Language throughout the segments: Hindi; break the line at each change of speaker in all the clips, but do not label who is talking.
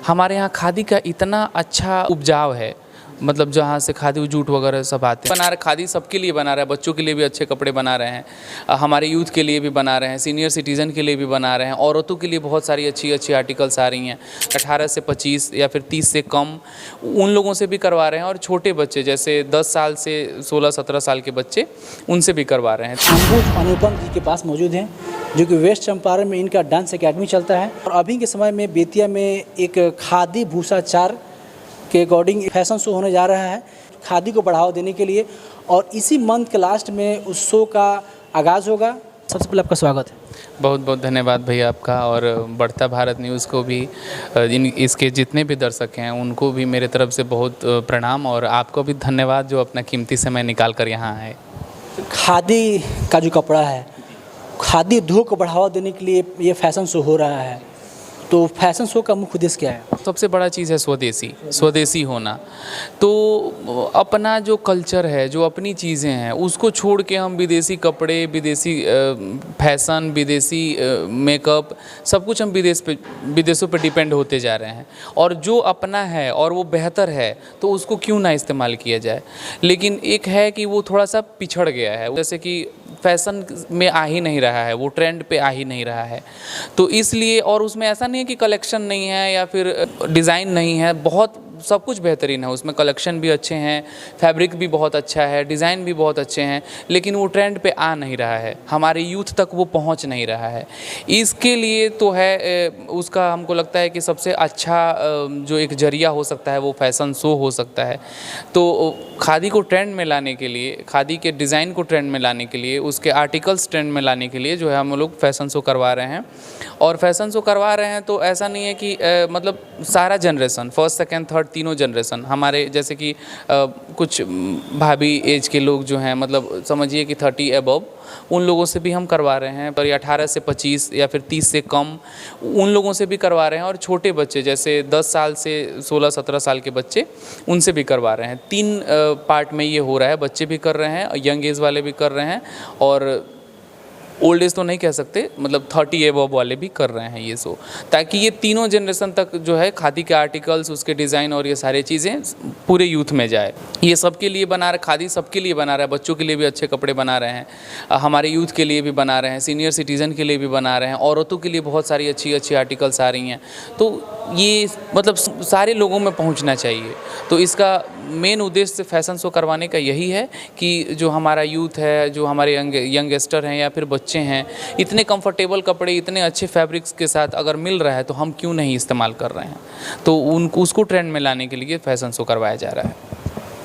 हमारे यहाँ खादी का इतना अच्छा उपजाव है, मतलब जहाँ से खादी जूट वगैरह सब आते हैं। बना रहे खादी सबके लिए बना रहा है, बच्चों के लिए भी अच्छे कपड़े बना रहे हैं, हमारे यूथ के लिए भी बना रहे हैं, सीनियर सिटीज़न के लिए भी बना रहे हैं, औरतों के लिए बहुत सारी अच्छी अच्छी आर्टिकल्स आ रही हैं। 18 से 25 या फिर 30 से कम उन लोगों से भी करवा रहे हैं, और छोटे बच्चे जैसे 10 साल से 16-17 साल के बच्चे उनसे भी करवा रहे हैं।
अंबुज अनुपम जी के पास मौजूद हैं, जो कि वेस्ट चंपारण में इनका डांस एकेडमी चलता है, और अभी के समय में बेतिया में एक खादी भूषाचार के अकॉर्डिंग फैशन शो होने जा रहा है, खादी को बढ़ावा देने के लिए, और इसी मंथ के लास्ट में उस शो का आगाज़ होगा। सबसे पहले आपका स्वागत है।
बहुत बहुत धन्यवाद भैया आपका, और बढ़ता भारत न्यूज़ को भी, इसके जितने भी दर्शक हैं उनको भी मेरे तरफ से बहुत प्रणाम, और आपको भी धन्यवाद जो अपना कीमती समय निकाल कर यहाँ आए।
खादी का जो कपड़ा है, खादी उद्योग को बढ़ावा देने के लिए ये फैशन शो हो रहा है, तो फैशन शो का मुख्य उद्देश्य क्या है?
सबसे बड़ा चीज़ है स्वदेशी होना। तो अपना जो कल्चर है, जो अपनी चीज़ें हैं, उसको छोड़ के हम विदेशी कपड़े, विदेशी फैशन, विदेशी मेकअप, सब कुछ हम विदेशों पे डिपेंड होते जा रहे हैं। और जो अपना है और वो बेहतर है तो उसको क्यों ना इस्तेमाल किया जाए। लेकिन एक है कि वो थोड़ा सा पिछड़ गया है, जैसे कि फैशन में आ ही नहीं रहा है, वो ट्रेंड पे आ ही नहीं रहा है। तो इसलिए, और उसमें ऐसा नहीं है कि कलेक्शन नहीं है या फिर डिज़ाइन नहीं है, बहुत सब कुछ बेहतरीन है उसमें, कलेक्शन भी अच्छे हैं, फैब्रिक भी बहुत अच्छा है, डिज़ाइन भी बहुत अच्छे हैं, लेकिन वो ट्रेंड पे आ नहीं रहा है, हमारे यूथ तक वो पहुंच नहीं रहा है। इसके लिए तो है, उसका हमको लगता है कि सबसे अच्छा जो एक जरिया हो सकता है वो फैशन शो हो सकता है। तो खादी को ट्रेंड में लाने के लिए, खादी के डिज़ाइन को ट्रेंड में लाने के लिए, उसके आर्टिकल्स ट्रेंड में लाने के लिए जो है हम लोग फैशन शो करवा रहे हैं। और फैशन शो करवा रहे हैं तो ऐसा नहीं है कि मतलब सारा जनरेशन, फर्स्ट सेकंड थर्ड तीनों जनरेशन, हमारे जैसे कि कुछ भाभी एज के लोग जो हैं, मतलब समझिए कि 30 अबव, उन लोगों से भी हम करवा रहे हैं। पर 18 से 25 या फिर 30 से कम उन लोगों से भी करवा रहे हैं, और छोटे बच्चे जैसे 10 साल से 16-17 साल के बच्चे उनसे भी करवा रहे हैं। 3 पार्ट में ये हो रहा है, बच्चे भी कर रहे हैं, यंग एज वाले भी कर रहे हैं, और ओल्ड एज तो नहीं कह सकते, मतलब 30 एबव वाले भी कर रहे हैं ये शो, ताकि ये तीनों जनरेशन तक जो है खादी के आर्टिकल्स, उसके डिज़ाइन और ये सारी चीज़ें पूरे यूथ में जाए। ये सबके लिए बना रहा, खादी सबके लिए बना रहा है, बच्चों के लिए भी अच्छे कपड़े बना रहे हैं, हमारे यूथ के लिए भी बना रहे हैं, सीनियर सिटीज़न के लिए भी बना रहे हैं, औरतों के लिए बहुत सारी अच्छी अच्छी आर्टिकल्स आ रही हैं। तो ये मतलब सारे लोगों में पहुंचना चाहिए। तो इसका मेन उद्देश्य फैशन शो करवाने का यही है कि जो हमारा यूथ है, जो हमारे यंगस्टर हैं या फिर बच्चे हैं, इतने कंफर्टेबल कपड़े इतने अच्छे फैब्रिक्स के साथ अगर मिल रहा है तो हम क्यों नहीं इस्तेमाल कर रहे हैं। तो उसको ट्रेंड में लाने के लिए फैशन शो करवाया जा रहा है।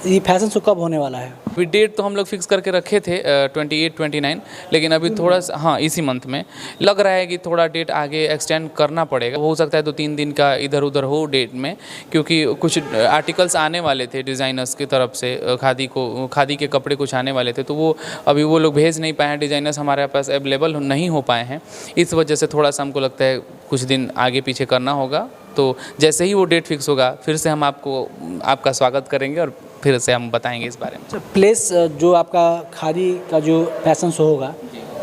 ये फैशन शो कब होने वाला है?
अभी डेट तो हम लोग फिक्स करके रखे थे 28-29, लेकिन अभी थोड़ा सा, हाँ, इसी मंथ में लग रहा है कि थोड़ा डेट आगे एक्सटेंड करना पड़ेगा। हो सकता है 2-3 दिन का इधर उधर हो डेट में, क्योंकि कुछ आर्टिकल्स आने वाले थे डिज़ाइनर्स की तरफ से, खादी के कपड़े कुछ आने वाले थे, तो वो अभी वो लोग भेज नहीं पाए हैं, डिज़ाइनर्स हमारे पास अवेलेबल नहीं हो पाए हैं। इस वजह से थोड़ा सा हमको लगता है कुछ दिन आगे पीछे करना होगा। तो जैसे ही वो डेट फिक्स होगा फिर से हम आपका स्वागत करेंगे और फिर से हम बताएंगे इस बारे में।
प्लेस जो आपका खादी का जो फैशन शो होगा,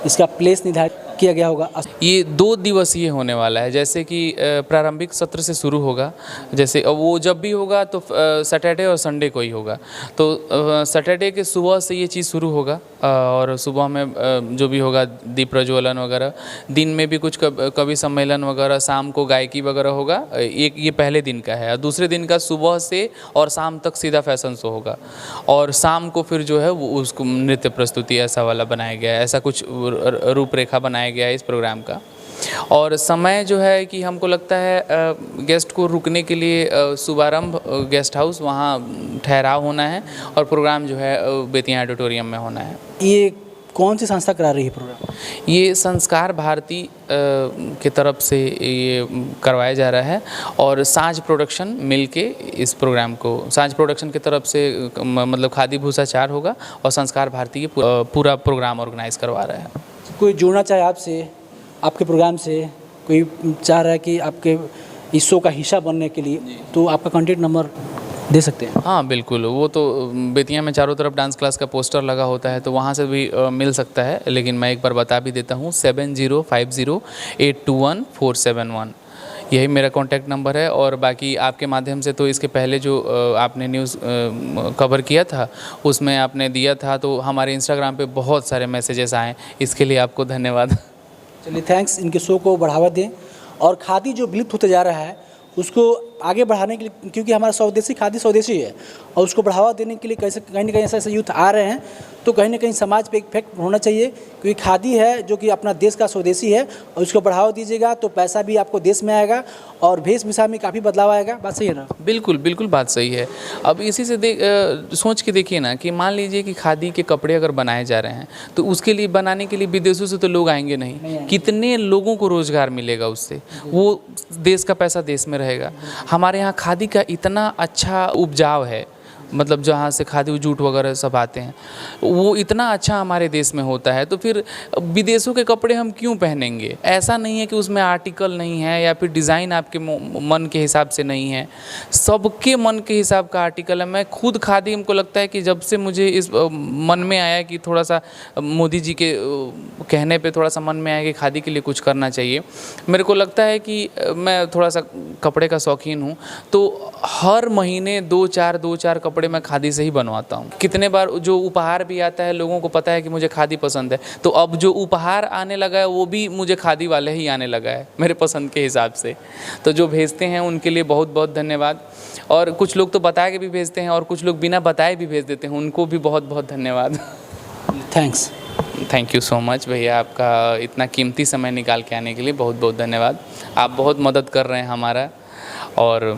इसका प्लेस निर्धारित किया गया होगा?
ये 2 दिवसीय होने वाला है, जैसे कि प्रारंभिक सत्र से शुरू होगा, जैसे वो जब भी होगा तो सैटरडे और संडे को ही होगा। तो सैटरडे के सुबह से ये चीज़ शुरू होगा, और सुबह में जो भी होगा दीप प्रज्वलन वगैरह, दिन में भी कुछ कवि सम्मेलन वगैरह, शाम को गायकी वगैरह होगा। ये पहले दिन का है, और दूसरे दिन का सुबह से और शाम तक सीधा फैशन शो होगा, और शाम को फिर जो है वो उसको नृत्य प्रस्तुति ऐसा वाला बनाया गया है, ऐसा कुछ रूपरेखा बनाया गया है इस प्रोग्राम का। और समय जो है कि हमको लगता है गेस्ट को रुकने के लिए शुभारंभ गेस्ट हाउस, वहाँ ठहराव होना है, और प्रोग्राम जो है बेतिया ऑडिटोरियम में होना है।
ये कौन सी संस्था करा रही है प्रोग्राम?
ये संस्कार भारती की तरफ से ये करवाया जा रहा है, और साज प्रोडक्शन मिलके इस प्रोग्राम को, साज प्रोडक्शन की तरफ से मतलब खादी भूषाचार होगा, और संस्कार भारती ये पूरा प्रोग्राम ऑर्गेनाइज करवा रहा है।
कोई जुड़ना चाहे आपसे, आपके प्रोग्राम से, कोई चाह रहा है कि आपके इस शो का हिस्सा बनने के लिए, तो आपका कॉन्टैक्ट नंबर दे सकते हैं?
हाँ बिल्कुल, वो तो बेतिया में चारों तरफ डांस क्लास का पोस्टर लगा होता है, तो वहाँ से भी मिल सकता है, लेकिन मैं एक बार बता भी देता हूँ, 7050821471। यही मेरा कॉन्टैक्ट नंबर है। और बाकी आपके माध्यम से तो इसके पहले जो आपने न्यूज़ कवर किया था उसमें आपने दिया था, तो हमारे इंस्टाग्राम पे बहुत सारे मैसेजेस आए, इसके लिए आपको धन्यवाद।
चलिए थैंक्स, इनके शो को बढ़ावा दें और खादी जो विलुप्त होते जा रहा है उसको आगे बढ़ाने के लिए, क्योंकि हमारा स्वदेशी खादी स्वदेशी है और उसको बढ़ावा देने के लिए कैसे कहीं ना कहीं ऐसे यूथ आ रहे हैं, तो कहीं ना कहीं समाज पे इफेक्ट होना चाहिए, क्योंकि खादी है जो कि अपना देश का स्वदेशी है और उसको बढ़ावा दीजिएगा तो पैसा भी आपको देश में आएगा और वेशभूषा में काफ़ी बदलाव आएगा। बात सही है ना?
बिल्कुल बिल्कुल बात सही है। अब इसी से सोच के देखिए ना कि मान लीजिए कि खादी के कपड़े अगर बनाए जा रहे हैं तो उसके लिए बनाने के लिए विदेशों से तो लोग आएंगे नहीं, कितने लोगों को रोज़गार मिलेगा उससे, वो देश का पैसा देश में रहेगा। हमारे यहाँ खादी का इतना अच्छा उपजाऊ है, मतलब जहाँ से खादी जूट वगैरह सब आते हैं वो इतना अच्छा हमारे देश में होता है, तो फिर विदेशों के कपड़े हम क्यों पहनेंगे? ऐसा नहीं है कि उसमें आर्टिकल नहीं है या फिर डिज़ाइन आपके मन के हिसाब से नहीं है, सबके मन के हिसाब का आर्टिकल है। मैं खुद खादी, हमको लगता है कि जब से मुझे इस मन में आया कि थोड़ा सा मोदी जी के कहने पे थोड़ा सा मन में आया कि खादी के लिए कुछ करना चाहिए, मेरे को लगता है कि मैं थोड़ा सा कपड़े का शौकीन हूँ, तो हर महीने दो चार कपड़े मैं खादी से ही बनवाता हूँ। कितने बार जो उपहार भी आता है, लोगों को पता है कि मुझे खादी पसंद है, तो अब जो उपहार आने लगा है वो भी मुझे खादी वाले ही आने लगा है मेरे पसंद के हिसाब से। तो जो भेजते हैं उनके लिए बहुत बहुत धन्यवाद। और कुछ लोग तो बता के भी भेजते हैं और कुछ लोग बिना बताए भी भेज देते हैं, उनको भी बहुत बहुत धन्यवाद।
Thanks.
Thank you so much भैया, आपका इतना कीमती समय निकाल के आने के लिए बहुत बहुत धन्यवाद। आप बहुत मदद कर रहे हैं हमारा, और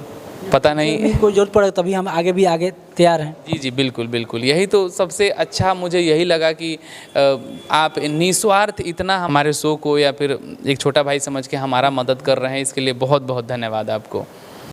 पता नहीं
कोई जरूरत पड़े तभी हम आगे तैयार हैं।
जी जी बिल्कुल बिल्कुल, यही तो सबसे अच्छा मुझे यही लगा कि आप निस्वार्थ इतना हमारे शो को या फिर एक छोटा भाई समझ के हमारा मदद कर रहे हैं, इसके लिए बहुत बहुत धन्यवाद आपको।